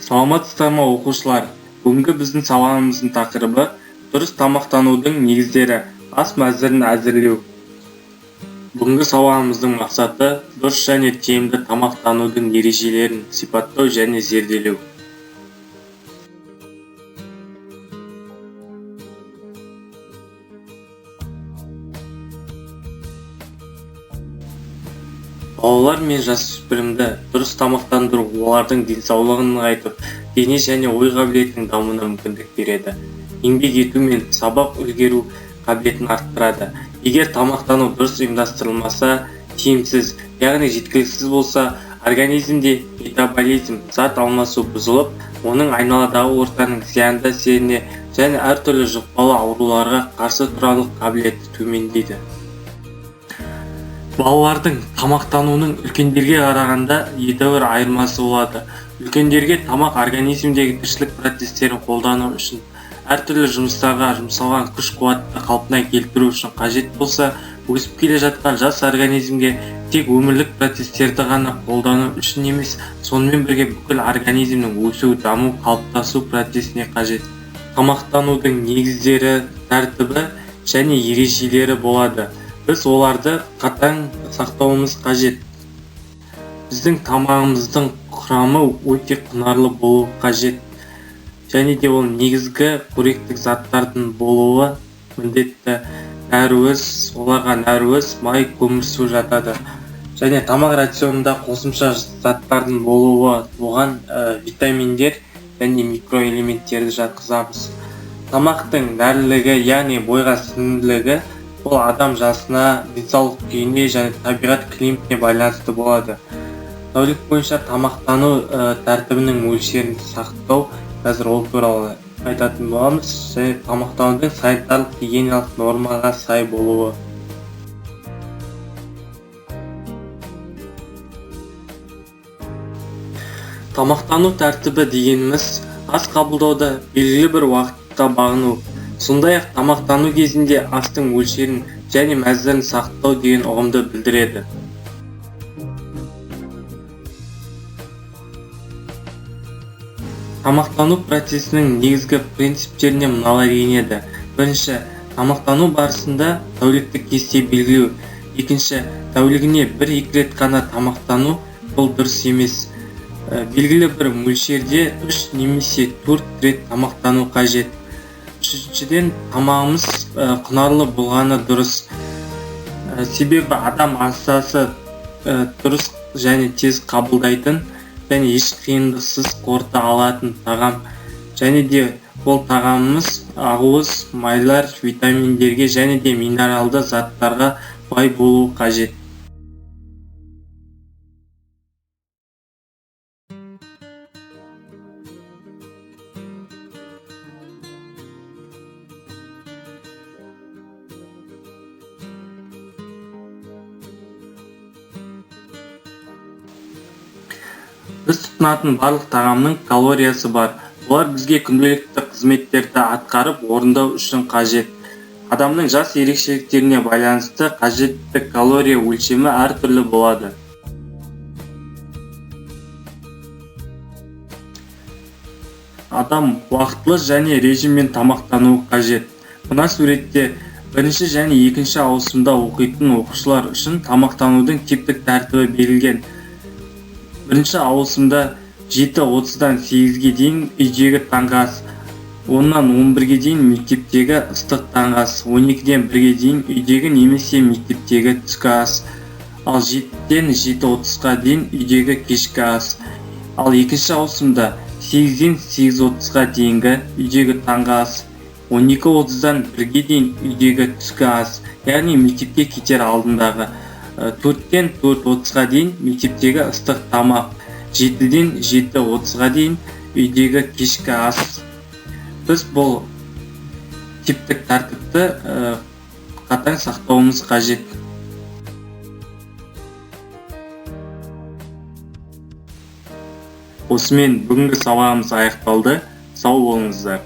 Саламатсыздар ма оқушылар? Бүгінгі біздің сабағымыздың тақырыбы дұрыс тамақтанудың негіздері, ас мәзірін әзірлеу. Бүгінгі сабағымыздың мақсаты дұрыс және тиімді тамақтанудың ережелерін сипаттау және зерделеу. Балалар мен жасөспірімді дұрыс тамақтандыру олардың денсаулығын нығайтып, дене және ой қабілетінің дамуына мүмкіндік береді. Еңбек ету мен сабақ үлгеру қабілетін арттырады. Егер тамақтану дұрыс ұйымдастырылмаса, тиімсіз, яғни жеткіліксіз болса, организмде метаболизм, зат алмасу бұзылып, оның айналадағы ортаның зиянды әсеріне және әртүрлі жұқпалы ауруларға қарсы тұрарлық қабілеті төмендейді. Балалардың тамақтануының үлкендерге қарағанда едәуір айырмасы болады. Үлкендерге тамақ организмдегі тіршілік процестерін қолдану үшін, әртүрлі жұмыстарға жұмсалған күш-қуатты қалпына келтіру үшін қажет болса, өсіп келе жатқан жас организмге тек өмірлік процестерді ғана қолдану үшін емес, сонымен бірге бүкіл организмнің өсу, даму, қалыптасу процесіне қажет. Тамақтанудың негіздері, тәртібі және ережелері болады. Біз оларды қатаң сақтауымыз қажет. Біздің тамағымыздың құрамы өте құнарлы болуы қажет. Және де ол негізгі қоректік заттардың болуы міндетті. Нәруыз, оларға нәруыз, май, көмірсу жатады. Және тамақ рационында қосымша заттардың болуы, оған витаминдер және микроэлементтерді жатқызамыз. Тамақтың нәрлілігі, яғни бойға сіңімділігі ол адам жасына, денсаулық күйіне және табиғат климатіне байланысты болады. Тәулік бойынша тамақтану тәртібінің мөлшерін сақтау, қазір ол туралы айтатын боламыз. Және тамақтанудың санитарлық гигиеналық нормаға сай болуы. Тамақтану тәртібі дегеніміз ас қабылдауда белгілі бір уақытқа бағыну. Сондай-ақ тамақтану кезінде астың мөлшерін және мәзірін сақтау деген ұғымды білдіреді. Тамақтану процесінің негізгі принциптеріне мыналар енеді. Бірінші, тамақтану барысында тәуліктік кесте белгілеу. Екінші, тәулігіне 1-2 рет қана тамақтану бұл дұрыс емес. Белгілі бір мөлшерде 3 немесе 4 рет тамақтану қажет. Үшіншіден, тамағымыз құнарлы болғаны дұрыс. Себебі адам ағзасы дұрыс және тез қабылдайтын және еш қиындықсыз қорыта алатын тағам. Және де ол тағамымыз ақуыз, майлар, витаминдерге және де минералды заттарға бай болуы қажет. Біз тұтынатын барлық тағамның калориясы бар. Олар бізге күнделікті қызметтерді атқарып орындау үшін қажет. Адамның жас ерекшеліктеріне байланысты қажетті калория өлшемі әртүрлі болады. Адам уақытлы және режиммен тамақтану қажет. Мына суретте бірінші және екінші ауысымда оқитын оқушылар үшін тамақтанудың типтік тәртібі берілген. Бірінші ауысымда 7:30-дан 8-ге дейін үйдегі таңғы ас, 10-нан 11-ге дейін мектептегі ыстық таңғы ас, 12-ден 1-ге дейін үйдегі немесе мектептегі түскі ас, ал 7-ден 7:30-ға дейін үйдегі кешкі ас. Ал екінші ауысымда 8-ден 8:30-ға дейінгі үйдегі таңғы ас, 12:30-дан 1-ге дейін үйдегі түскі ас, яғни мектепке кетер алдындағы, 4-ден 4:30-ға дейін мектептегі ыстық тамақ, 7-ден 7:30-ға дейін үйдегі кешкі ас. Біз бұл типтік тәртіпті қатаң сақтауымыз қажет. Осымен бүгінгі сабағымыз аяқталды. Сау болыңыздар.